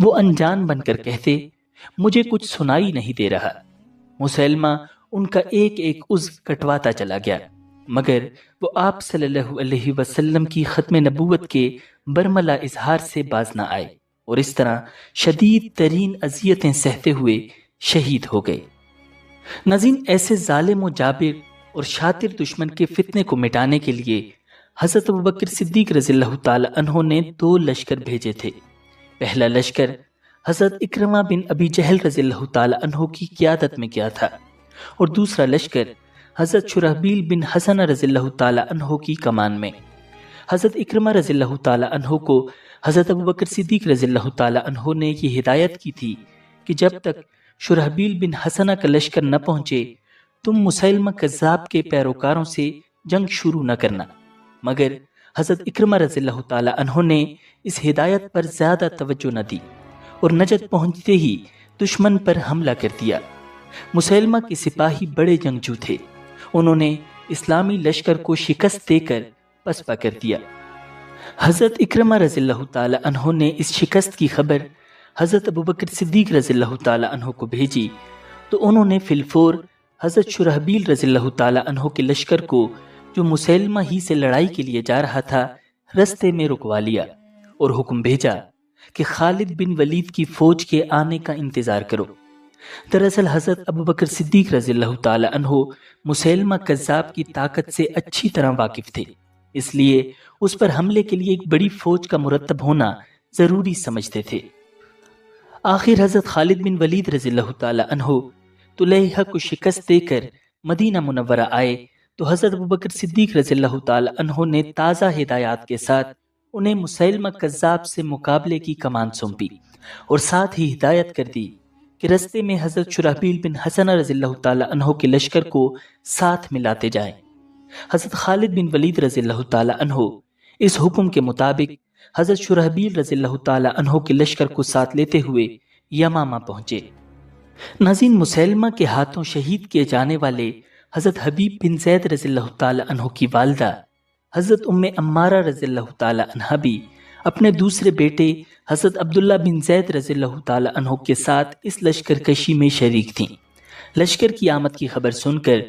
وہ انجان بن کر کہتے، مجھے کچھ سنائی نہیں دے رہا۔ مسیلمہ ان کا ایک ایک عضو کٹواتا چلا گیا، مگر وہ آپ صلی اللہ علیہ وسلم کی ختم نبوت کے برملا اظہار سے باز نہ آئے، اور اس طرح شدید ترین اذیتیں سہتے ہوئے شہید ہو گئے۔ ناظرین، ایسے ظالم و جابر اور شاطر دشمن کے فتنے کو مٹانے کے لیے حضرت ابوبکر صدیق رضی اللہ تعالی عنہ نے 2 لشکر بھیجے تھے۔ پہلا لشکر حضرت اکرمہ بن ابی جہل رضی اللہ تعالی عنہ کی قیادت میں گیا تھا، اور دوسرا لشکر حضرت شرحبیل بن حسنہ رضی اللہ تعالی عنہ کی کمان میں۔ حضرت اکرمہ رضی اللہ تعالی عنہ کو حضرت ابوبکر صدیق رضی اللہ تعالی عنہ نے یہ ہدایت کی تھی کہ جب تک شرحبیل بن حسنہ کا لشکر نہ پہنچے تم مسیلمہ کذاب کے پیروکاروں سے جنگ شروع نہ کرنا، مگر حضرت اکرمہ رضی اللہ تعالی عنہ نے اس ہدایت پر زیادہ توجہ نہ دی اور نجد پہنچتے ہی دشمن پر حملہ کر دیا۔ مسیلمہ کے سپاہی بڑے جنگجو تھے، انہوں نے اسلامی لشکر کو شکست دے کر پسپا کر دیا۔ حضرت اکرمہ رضی اللہ تعالی عنہ نے اس شکست کی خبر حضرت ابوبکر صدیق رضی اللہ تعالی عنہ کو بھیجی تو انہوں نے فی الفور حضرت شرحبیل رضی اللہ تعالی عنہ کے لشکر کو، جو مسیلمہ ہی سے لڑائی کے لیے جا رہا تھا، رستے میں رکوا لیا اور حکم بھیجا کہ خالد بن ولید کی فوج کے آنے کا انتظار کرو۔ دراصل حضرت ابوبکر صدیق رضی اللہ تعالی عنہ مسیلمہ کذاب کی طاقت سے اچھی طرح واقف تھے، اس لیے اس پر حملے کے لیے ایک بڑی فوج کا مرتب ہونا ضروری سمجھتے تھے۔ آخر حضرت خالد بن ولید رضی اللہ تعالی عنہ طلیحہ کو شکست دے کر مدینہ منورہ آئے تو حضرت ابوبکر صدیق رضی اللہ تعالی عنہ نے تازہ ہدایات کے ساتھ انہیں مسیلمہ کذاب سے مقابلے کی کمان سونپی، اور ساتھ ہی ہدایت کر دی کہ رستے میں حضرت شرحبیل بن حسنہ رضی اللہ تعالی عنہ کے لشکر کو ساتھ ملاتے جائیں۔ حضرت خالد بن ولید رضی اللہ تعالی عنہ اس حکم کے مطابق حضرت شرحبیل رضی اللہ تعالی عنہ کے لشکر کو ساتھ لیتے ہوئے یمامہ پہنچے۔ ناظرین، مسیلمہ کے ہاتھوں شہید کیے جانے والے حضرت حبیب بن زید رضی اللہ تعالی عنہ کی والدہ حضرت ام عمارہ رضی اللہ تعالی عنہ بھی اپنے دوسرے بیٹے حضرت عبداللہ بن زید رضی اللہ تعالی عنہ کے ساتھ اس لشکر کشی میں شریک تھیں۔ لشکر کی آمد کی خبر سن کر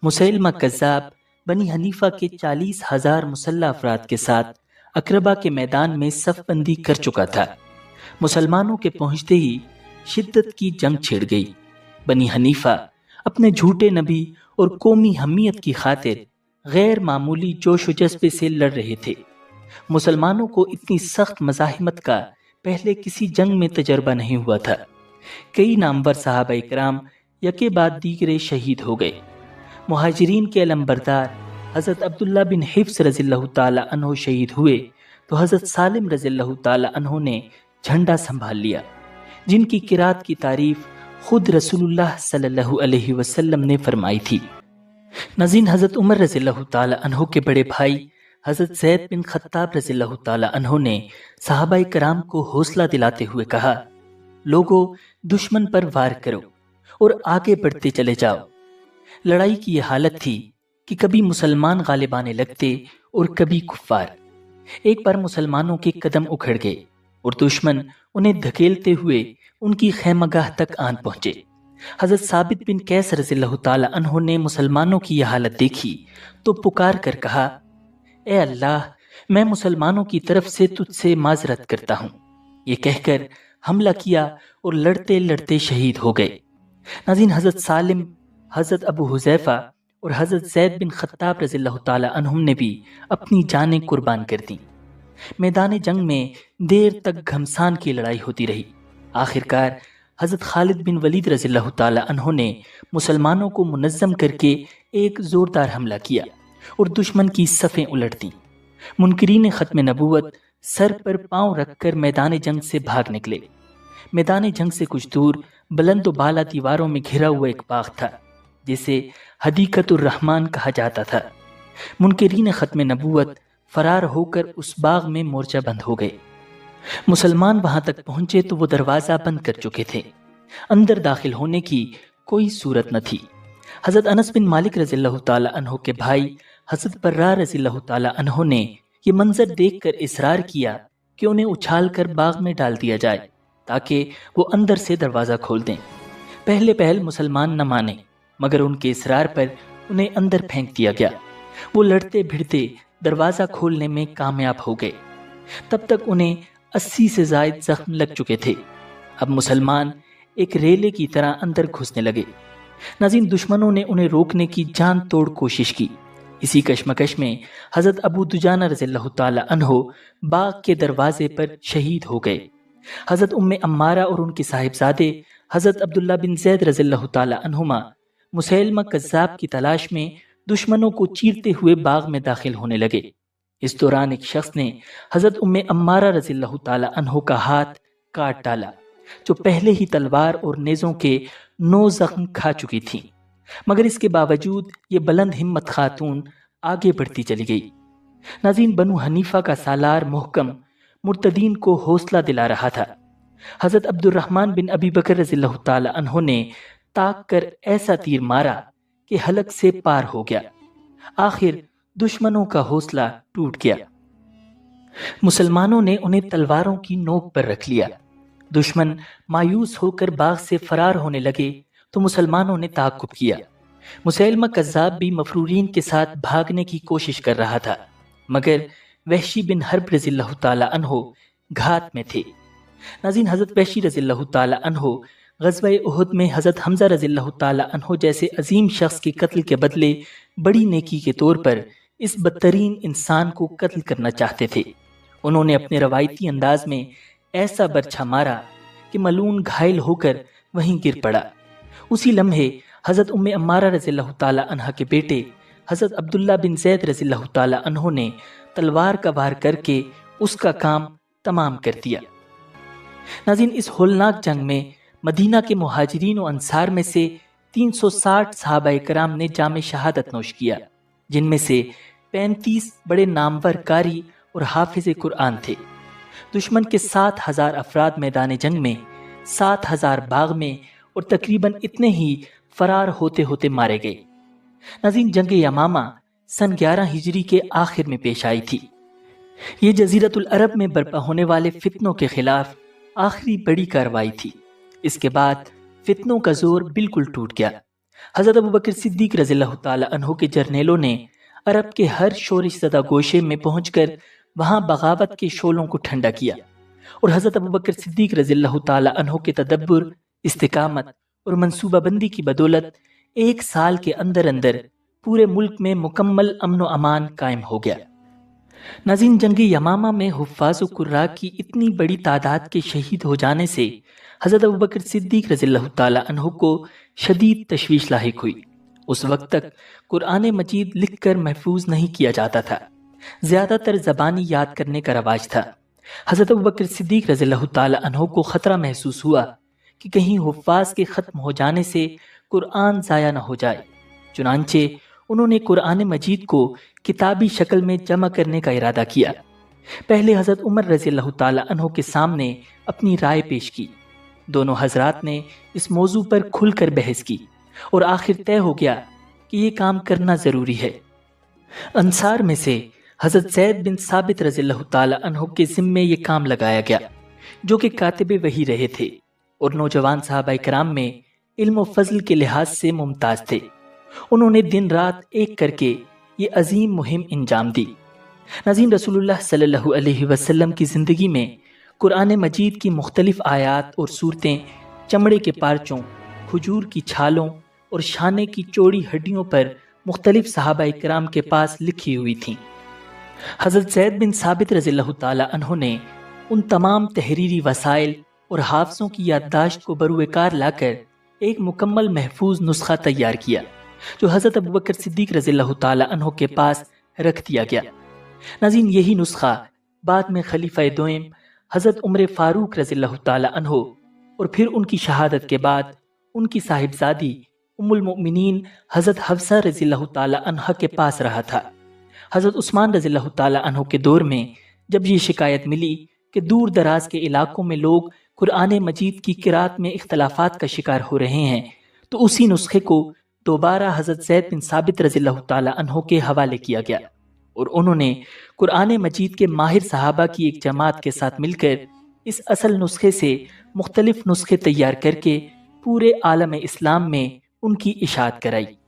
مسیلمہ کذاب بنی حنیفہ کے 40,000 مسلح افراد کے ساتھ اقربہ کے میدان میں صف بندی کر چکا تھا۔ مسلمانوں کے پہنچتے ہی شدت کی جنگ چھڑ گئی۔ بنی حنیفہ اپنے جھوٹے نبی اور قومی حمیت کی خاطر غیر معمولی جوش و جذبے سے لڑ رہے تھے۔ مسلمانوں کو اتنی سخت مزاحمت کا پہلے کسی جنگ میں تجربہ نہیں ہوا تھا۔ کئی نامور صحابہ کرام یکے بعد دیگرے شہید ہو گئے۔ مہاجرین کے علمبردار حضرت عبداللہ بن حفص رضی اللہ تعالی عنہ شہید ہوئے تو حضرت سالم رضی اللہ تعالی عنہ نے جھنڈا سنبھال لیا، جن کی قرات کی تعریف خود رسول اللہ صلی اللہ علیہ وسلم نے فرمائی تھی۔ ناظرین، حضرت عمر رضی اللہ تعالی عنہ کے بڑے بھائی حضرت زید بن خطاب رضی اللہ تعالی عنہ نے صحابہ کرام کو حوصلہ دلاتے ہوئے کہا، لوگو دشمن پر وار کرو اور آگے بڑھتے چلے جاؤ۔ لڑائی کی یہ حالت تھی کہ کبھی مسلمان غالب آنے لگتے اور کبھی کفار۔ ایک بار مسلمانوں کے قدم اکھڑ گئے اور دشمن انہیں دھکیلتے ہوئے ان کی خیمہ گاہ تک آن پہنچے۔ حضرت ثابت بن قیس رضی اللہ تعالی عنہ نے مسلمانوں کی یہ حالت دیکھی تو پکار کر کہا، اے اللہ، میں مسلمانوں کی طرف سے تجھ سے معذرت کرتا ہوں۔ یہ کہہ کر حملہ کیا اور لڑتے لڑتے شہید ہو گئے۔ ناظرین، حضرت سالم، حضرت ابو حذیفہ اور حضرت زید بن خطاب رضی اللہ تعالی عنہم نے بھی اپنی جانیں قربان کر دیں۔ میدان جنگ میں دیر تک گھمسان کی لڑائی ہوتی رہی۔ آخرکار حضرت خالد بن ولید رضی اللہ تعالی عنہ نے مسلمانوں کو منظم کر کے ایک زوردار حملہ کیا اور دشمن کی صفیں الٹ دیں۔ منکرین ختم نبوت سر پر پاؤں رکھ کر میدان جنگ سے بھاگ نکلے۔ میدان جنگ سے کچھ دور بلند و بالا دیواروں میں گھرا ہوا ایک باغ تھا جسے حدیقۃ الرحمن کہا جاتا تھا۔ منکرین ختم نبوت فرار ہو کر اس باغ میں مورچہ بند ہو گئے۔ مسلمان وہاں تک پہنچے تو وہ دروازہ بند کر چکے تھے، اندر داخل ہونے کی کوئی صورت نہ تھی۔ حضرت انس بن مالک رضی اللہ تعالی عنہ کے بھائی حضرت برار رضی اللہ تعالی عنہ نے یہ منظر دیکھ کر اصرار کیا کہ انہیں اچھال کر باغ میں ڈال دیا جائے، تاکہ وہ اندر سے دروازہ کھول دیں۔ پہلے پہل مسلمان نہ مانے، مگر ان کے اصرار پر انہیں اندر پھینک دیا گیا۔ وہ لڑتے بھڑتے دروازہ کھولنے میں کامیاب ہو گئے۔ تب تک انہیں 80 سے زائد زخم لگ چکے تھے۔ اب مسلمان ایک ریلے کی طرح اندر گھسنے لگے۔ ناظرین، دشمنوں نے انہیں روکنے کی جان توڑ کوشش کی۔ اسی کشمکش میں حضرت ابو دجانہ رضی اللہ تعالی عنہ باغ کے دروازے پر شہید ہو گئے۔ حضرت ام عمارہ اور ان کے صاحبزادے حضرت عبداللہ بن زید رضی اللہ تعالی عنہما مسیلمہ کذاب کی تلاش میں دشمنوں کو چیرتے ہوئے باغ میں داخل ہونے لگے۔ اس دوران ایک شخص نے حضرت ام عمارہ رضی اللہ تعالی عنہ کا ہاتھ کاٹ ڈالا، جو پہلے ہی تلوار اور نیزوں کے 9 زخم کھا چکی تھی، مگر اس کے باوجود یہ بلند ہمت خاتون آگے بڑھتی چلی گئی۔ ناظرین، بنو حنیفہ کا سالار محکم مرتدین کو حوصلہ دلا رہا تھا۔ حضرت عبد الرحمن بن ابی بکر رضی اللہ تعالی عنہ نے تاک کر ایسا تیر مارا کہ حلق سے پار ہو گیا۔ آخر دشمنوں کا حوصلہ ٹوٹ گیا۔ مسلمانوں نے انہیں تلواروں کی نوک پر رکھ لیا۔ دشمن مایوس ہو کر باغ سے فرار ہونے لگے تو مسلمانوں نے تعاقب کیا۔ مسیلمہ کذاب بھی مفرورین کے ساتھ بھاگنے کی کوشش کر رہا تھا، مگر وحشی بن حرب رضی اللہ تعالی عنہ گھات میں تھے۔ ناظرین، حضرت وحشی رضی اللہ تعالی عنہ غزوہ احد میں حضرت حمزہ رضی اللہ تعالی عنہ جیسے عظیم شخص کے قتل کے بدلے بڑی نیکی کے طور پر اس بدترین انسان کو قتل کرنا چاہتے تھے۔ انہوں نے اپنے روایتی انداز میں ایسا برچھا مارا کہ ملعون گھائل ہو کر وہیں گر پڑا۔ اسی لمحے حضرت ام عمارہ رضی اللہ تعالی عنہ کے بیٹے حضرت عبداللہ بن زید رضی اللہ تعالی عنہ نے تلوار کا وار کر کے اس کا کام تمام کر دیا۔ ناظرین، اس ہولناک جنگ میں مدینہ کے مہاجرین و انصار میں سے 360 صحابہ کرام نے جام شہادت نوش کیا، جن میں سے 35 بڑے نامور قاری اور حافظ قرآن تھے۔ دشمن کے 7000 افراد میدان جنگ میں، 7000 باغ میں اور تقریباً اتنے ہی فرار ہوتے ہوتے مارے گئے۔ ناظرین، جنگ یمامہ سن 11 ہجری کے آخر میں پیش آئی تھی۔ یہ جزیرۃ العرب میں برپا ہونے والے فتنوں کے خلاف آخری بڑی کارروائی تھی۔ اس کے بعد فتنوں کا زور بالکل ٹوٹ گیا۔ حضرت ابوبکر صدیق رضی اللہ تعالی عنہ کے جرنیلوں نے عرب کے ہر شورش زدہ گوشے میں پہنچ کر وہاں بغاوت کے شعلوں کو ٹھنڈا کیا، اور حضرت ابوبکر صدیق رضی اللہ تعالی عنہ کے تدبر، استقامت اور منصوبہ بندی کی بدولت 1 سال کے اندر اندر پورے ملک میں مکمل امن و امان قائم ہو گیا۔ ناظرین، جنگ یمامہ میں حفاظ و قراء کی اتنی بڑی تعداد کے شہید ہو جانے سے حضرت ابوبکر صدیق رضی اللہ تعالی عنہ کو شدید تشویش لاحق ہوئی۔ اس وقت تک قرآن مجید لکھ کر محفوظ نہیں کیا جاتا تھا، زیادہ تر زبانی یاد کرنے کا رواج تھا۔ حضرت ابوبکر صدیق رضی اللہ تعالی عنہ کو خطرہ محسوس ہوا کہ کہیں حفاظ کے ختم ہو جانے سے قرآن ضائع نہ ہو جائے، چنانچہ انہوں نے قرآن مجید کو کتابی شکل میں جمع کرنے کا ارادہ کیا۔ پہلے حضرت عمر رضی اللہ تعالی عنہ کے سامنے اپنی رائے پیش کی۔ دونوں حضرات نے اس موضوع پر کھل کر بحث کی اور آخر طے ہو گیا کہ یہ کام کرنا ضروری ہے۔ انصار میں سے حضرت زید بن ثابت رضی اللہ تعالی عنہ کے ذمے یہ کام لگایا گیا، جو کہ کاتب وحی رہے تھے اور نوجوان صحابہ کرام میں علم و فضل کے لحاظ سے ممتاز تھے۔ انہوں نے دن رات ایک کر کے یہ عظیم مہم انجام دی۔ ناظرین، رسول اللہ صلی اللہ علیہ وسلم کی زندگی میں قرآن مجید کی مختلف آیات اور صورتیں چمڑے کے پارچوں، کھجور کی چھالوں اور شانے کی چوڑی ہڈیوں پر مختلف صحابہ کرام کے پاس لکھی ہوئی تھیں۔ حضرت زید بن ثابت رضی اللہ تعالی عنہ نے ان تمام تحریری وسائل اور حافظوں کی یادداشت کو بروئے کار لا کر ایک مکمل محفوظ نسخہ تیار کیا، جو حضرت ابوبکر صدیق رضی اللہ تعالی عنہ کے پاس رکھ دیا گیا۔ ناظرین، یہی نسخہ بعد میں خلیفہ دوئم حضرت عمر فاروق رضی اللہ تعالی عنہ اور پھر ان کی شہادت کے بعد ان کی صاحبزادی ام المؤمنین حضرت حفصہ رضی اللہ تعالی عنہ کے پاس رہا تھا۔ حضرت عثمان رضی اللہ تعالی عنہ کے دور میں جب یہ شکایت ملی کہ دور دراز کے علاقوں میں لوگ قرآن مجید کی قرات میں اختلافات کا شکار ہو رہے ہیں، تو اسی نسخے کو دوبارہ حضرت زید بن ثابت رضی اللہ تعالی عنہ کے حوالے کیا گیا، اور انہوں نے قرآن مجید کے ماہر صحابہ کی ایک جماعت کے ساتھ مل کر اس اصل نسخے سے مختلف نسخے تیار کر کے پورے عالم اسلام میں ان کی اشاعت کرائی۔